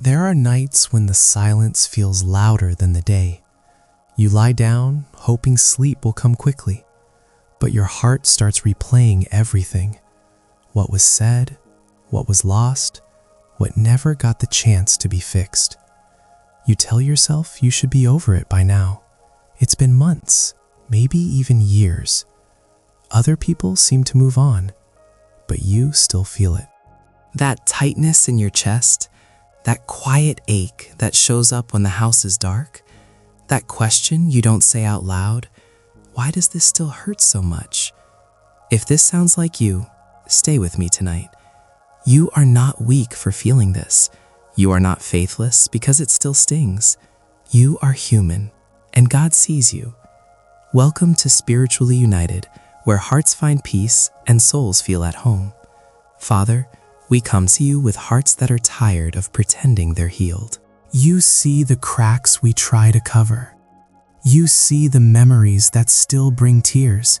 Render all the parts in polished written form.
There are nights when the silence feels louder than the day. You lie down, hoping sleep will come quickly, but your heart starts replaying everything. What was said, what was lost, what never got the chance to be fixed. You tell yourself you should be over it by now. It's been months, maybe even years. Other people seem to move on, but you still feel it. That tightness in your chest, that quiet ache that shows up when the house is dark, that question you don't say out loud, why does this still hurt so much? If this sounds like you, stay with me tonight. You are not weak for feeling this. You are not faithless because it still stings. You are human, and God sees you. Welcome to Spiritually United, where hearts find peace and souls feel at home. Father, we come to you with hearts that are tired of pretending they're healed. You see the cracks we try to cover. You see the memories that still bring tears.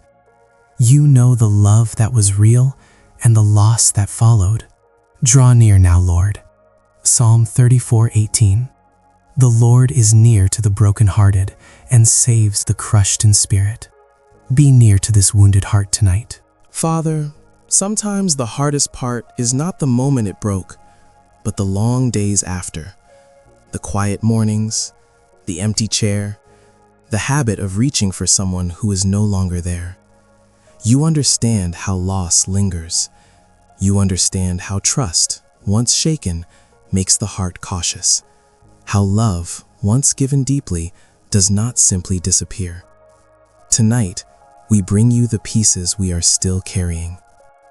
You know the love that was real and the loss that followed. Draw near now, Lord. Psalm 34:18. The Lord is near to the brokenhearted and saves the crushed in spirit. Be near to this wounded heart tonight. Father, sometimes the hardest part is not the moment it broke, but the long days after. The quiet mornings, the empty chair, the habit of reaching for someone who is no longer there. You understand how loss lingers. You understand how trust, once shaken, makes the heart cautious. How love, once given deeply, does not simply disappear. Tonight, we bring you the pieces we are still carrying.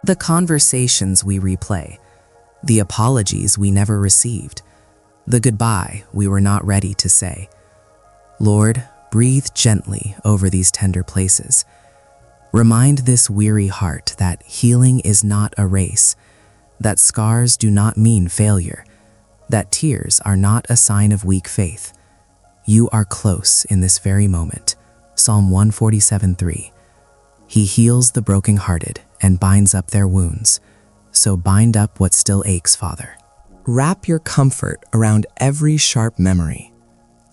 The conversations we replay, the apologies we never received, the goodbye we were not ready to say. Lord, breathe gently over these tender places. Remind this weary heart that healing is not a race, that scars do not mean failure, that tears are not a sign of weak faith. You are close in this very moment. Psalm 147:3. He heals the brokenhearted and binds up their wounds. So bind up what still aches, Father. Wrap your comfort around every sharp memory.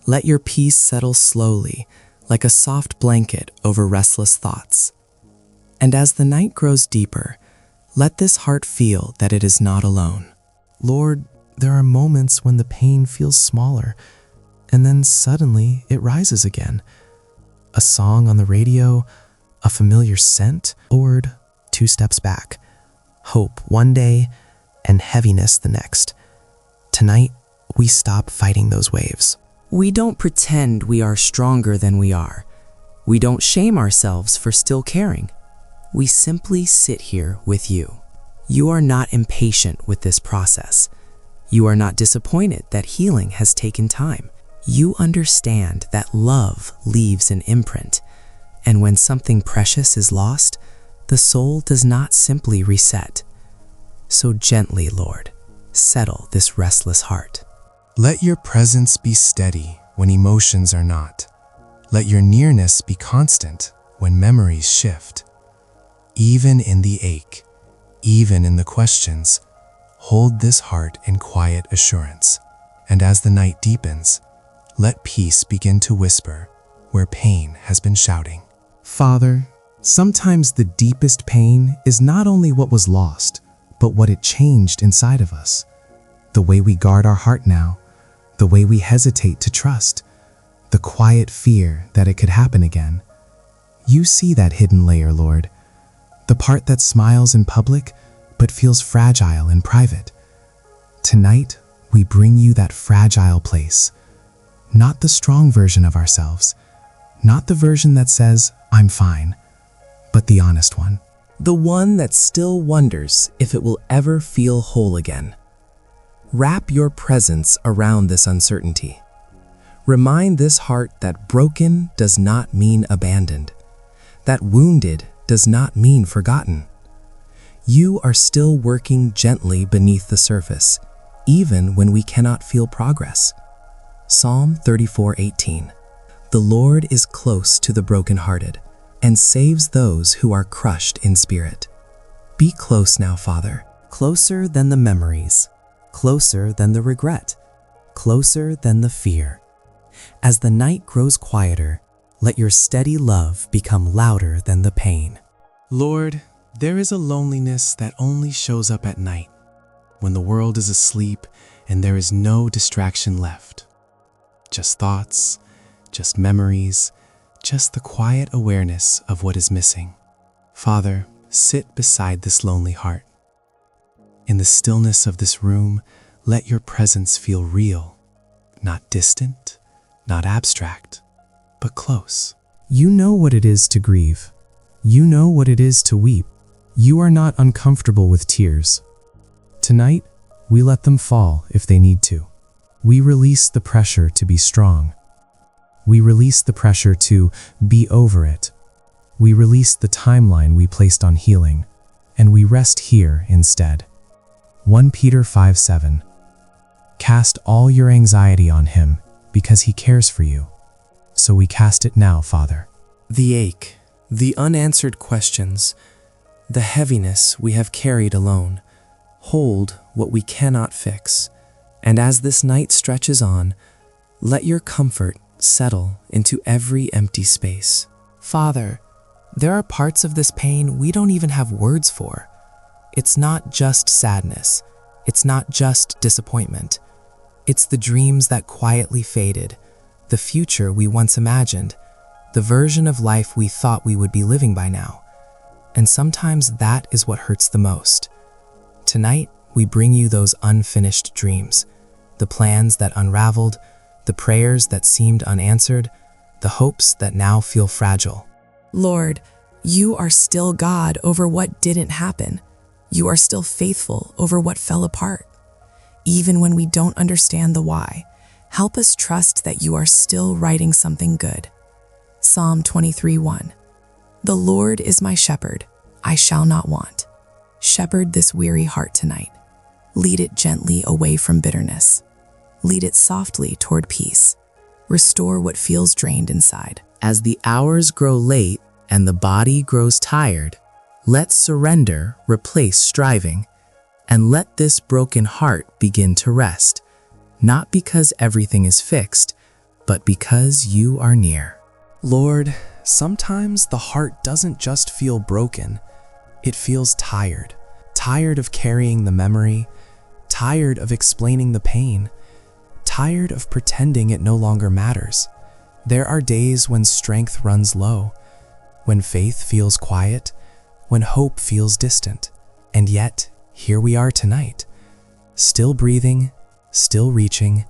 Let your peace settle slowly, like a soft blanket over restless thoughts. And as the night grows deeper, let this heart feel that it is not alone. Lord, there are moments when the pain feels smaller, and then suddenly it rises again. A song on the radio, a familiar scent, or 2 steps back. Hope one day and heaviness the next. Tonight, we stop fighting those waves. We don't pretend we are stronger than we are. We don't shame ourselves for still caring. We simply sit here with you. You are not impatient with this process. You are not disappointed that healing has taken time. You understand that love leaves an imprint, and when something precious is lost, the soul does not simply reset. So gently, Lord, settle this restless heart. Let your presence be steady when emotions are not. Let your nearness be constant when memories shift. Even in the ache, even in the questions, hold this heart in quiet assurance. And as the night deepens, let peace begin to whisper where pain has been shouting. Father, sometimes the deepest pain is not only what was lost, but what it changed inside of us. The way we guard our heart now, the way we hesitate to trust, the quiet fear that it could happen again. You see that hidden layer, Lord. The part that smiles in public, but feels fragile in private. Tonight, we bring you that fragile place. Not the strong version of ourselves, not the version that says, I'm fine, but the honest one. The one that still wonders if it will ever feel whole again. Wrap your presence around this uncertainty. Remind this heart that broken does not mean abandoned, that wounded does not mean forgotten. You are still working gently beneath the surface, even when we cannot feel progress. Psalm 34:18. The Lord is close to the brokenhearted and saves those who are crushed in spirit. Be close now, Father, closer than the memories, closer than the regret, closer than the fear. As the night grows quieter, let your steady love become louder than the pain. Lord, there is a loneliness that only shows up at night, when the world is asleep and there is no distraction left. Just thoughts, just memories, just the quiet awareness of what is missing. Father, sit beside this lonely heart. In the stillness of this room, let your presence feel real, not distant, not abstract, but close. You know what it is to grieve. You know what it is to weep. You are not uncomfortable with tears. Tonight, we let them fall if they need to. We release the pressure to be strong. We release the pressure to be over it. We release the timeline we placed on healing, and we rest here instead. 1 Peter 5:7. Cast all your anxiety on him because he cares for you. So we cast it now, Father. The ache, the unanswered questions, the heaviness we have carried alone, hold what we cannot fix. And as this night stretches on, let your comfort settle into every empty space. Father, there are parts of this pain we don't even have words for. It's not just sadness. It's not just disappointment. It's the dreams that quietly faded, the future we once imagined, the version of life we thought we would be living by now. And sometimes that is what hurts the most. Tonight, we bring you those unfinished dreams, the plans that unraveled, the prayers that seemed unanswered, the hopes that now feel fragile. Lord, you are still God over what didn't happen. You are still faithful over what fell apart. Even when we don't understand the why, help us trust that you are still writing something good. Psalm 23:1. The Lord is my shepherd, I shall not want. Shepherd this weary heart tonight. Lead it gently away from bitterness. Lead it softly toward peace. Restore what feels drained inside. As the hours grow late and the body grows tired, let surrender replace striving, and let this broken heart begin to rest, not because everything is fixed, but because you are near. Lord, sometimes the heart doesn't just feel broken, it feels tired. Tired of carrying the memory, tired of explaining the pain, tired of pretending it no longer matters. There are days when strength runs low, when faith feels quiet, when hope feels distant. And yet, here we are tonight, still breathing, still reaching,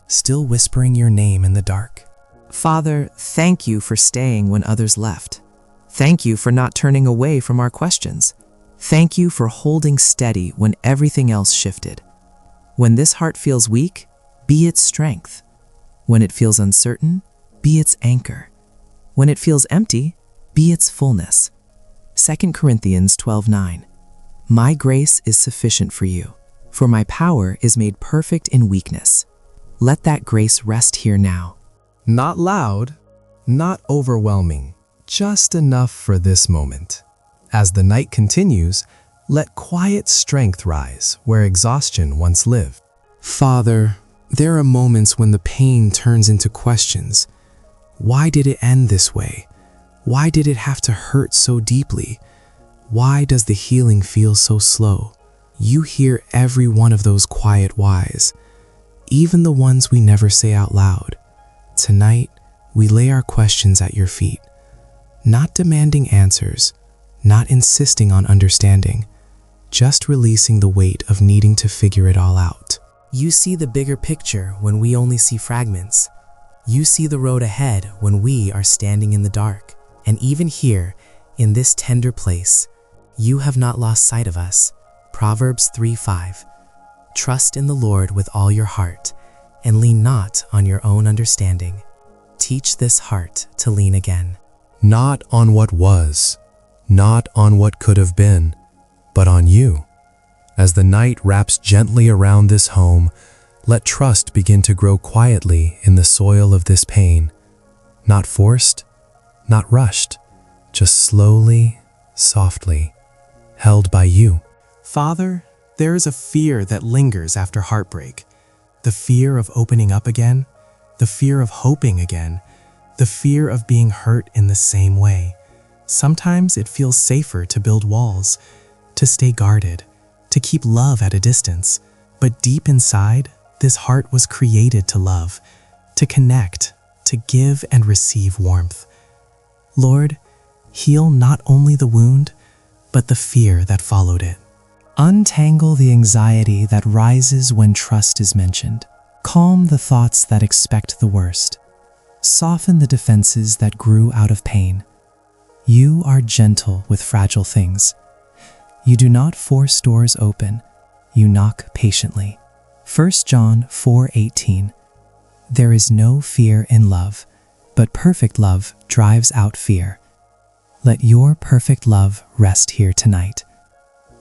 still whispering your name in the dark. Father, thank you for staying when others left. Thank you for not turning away from our questions. Thank you for holding steady when everything else shifted. When this heart feels weak, be its strength. When it feels uncertain, be its anchor. When it feels empty, be its fullness. 2 Corinthians 12:9. My grace is sufficient for you, for my power is made perfect in weakness. Let that grace rest here now. Not loud, not overwhelming, just enough for this moment. As the night continues, let quiet strength rise where exhaustion once lived. Father, there are moments when the pain turns into questions. Why did it end this way? Why did it have to hurt so deeply? Why does the healing feel so slow? You hear every one of those quiet whys, even the ones we never say out loud. Tonight, we lay our questions at your feet, not demanding answers, not insisting on understanding, just releasing the weight of needing to figure it all out. You see the bigger picture when we only see fragments. You see the road ahead when we are standing in the dark. And even here, in this tender place, you have not lost sight of us. Proverbs 3:5. Trust in the Lord with all your heart, and lean not on your own understanding. Teach this heart to lean again. Not on what was, not on what could have been, but on you. As the night wraps gently around this home, let trust begin to grow quietly in the soil of this pain. Not forced, not rushed, just slowly, softly, held by you. Father, there is a fear that lingers after heartbreak, the The fear of opening up again, the fear of hoping again, the fear of being hurt in the same way. Sometimes it feels safer to build walls, to stay guarded, to keep love at a distance. But deep inside, this heart was created to love, to connect, to give and receive warmth. Lord, heal not only the wound, but the fear that followed it. Untangle the anxiety that rises when trust is mentioned. Calm the thoughts that expect the worst. Soften the defenses that grew out of pain. You are gentle with fragile things. You do not force doors open. You knock patiently. 1 John 4:18. There is no fear in love, but perfect love drives out fear. Let your perfect love rest here tonight.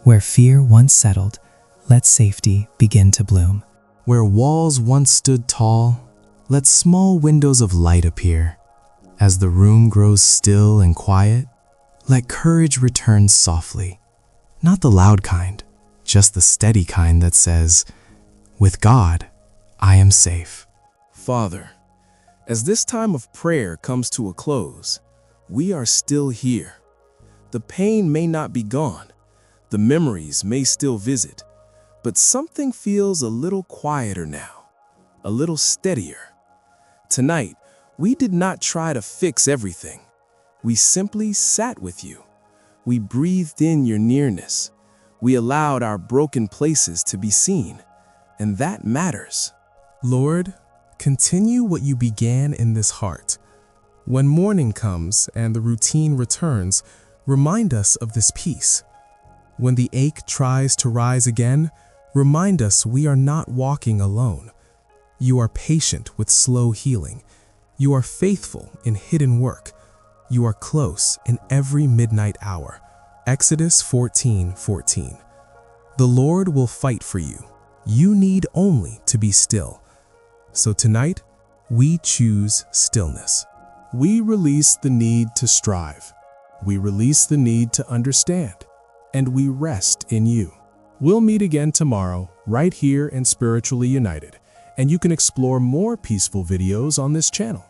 Where fear once settled, let safety begin to bloom. Where walls once stood tall, let small windows of light appear. As the room grows still and quiet, let courage return softly. Not the loud kind, just the steady kind that says, "With God, I am safe." Father, as this time of prayer comes to a close, we are still here. The pain may not be gone, the memories may still visit, but something feels a little quieter now, a little steadier. Tonight, we did not try to fix everything. We simply sat with you. We breathed in your nearness. We allowed our broken places to be seen, and that matters. Lord, continue what you began in this heart. When morning comes and the routine returns, remind us of this peace. When the ache tries to rise again, remind us we are not walking alone. You are patient with slow healing. You are faithful in hidden work. You are close in every midnight hour. Exodus 14:14. The Lord will fight for you. You need only to be still. So tonight, we choose stillness. We release the need to strive. We release the need to understand. And we rest in you. We'll meet again tomorrow, right here in Spiritually United, and you can explore more peaceful videos on this channel.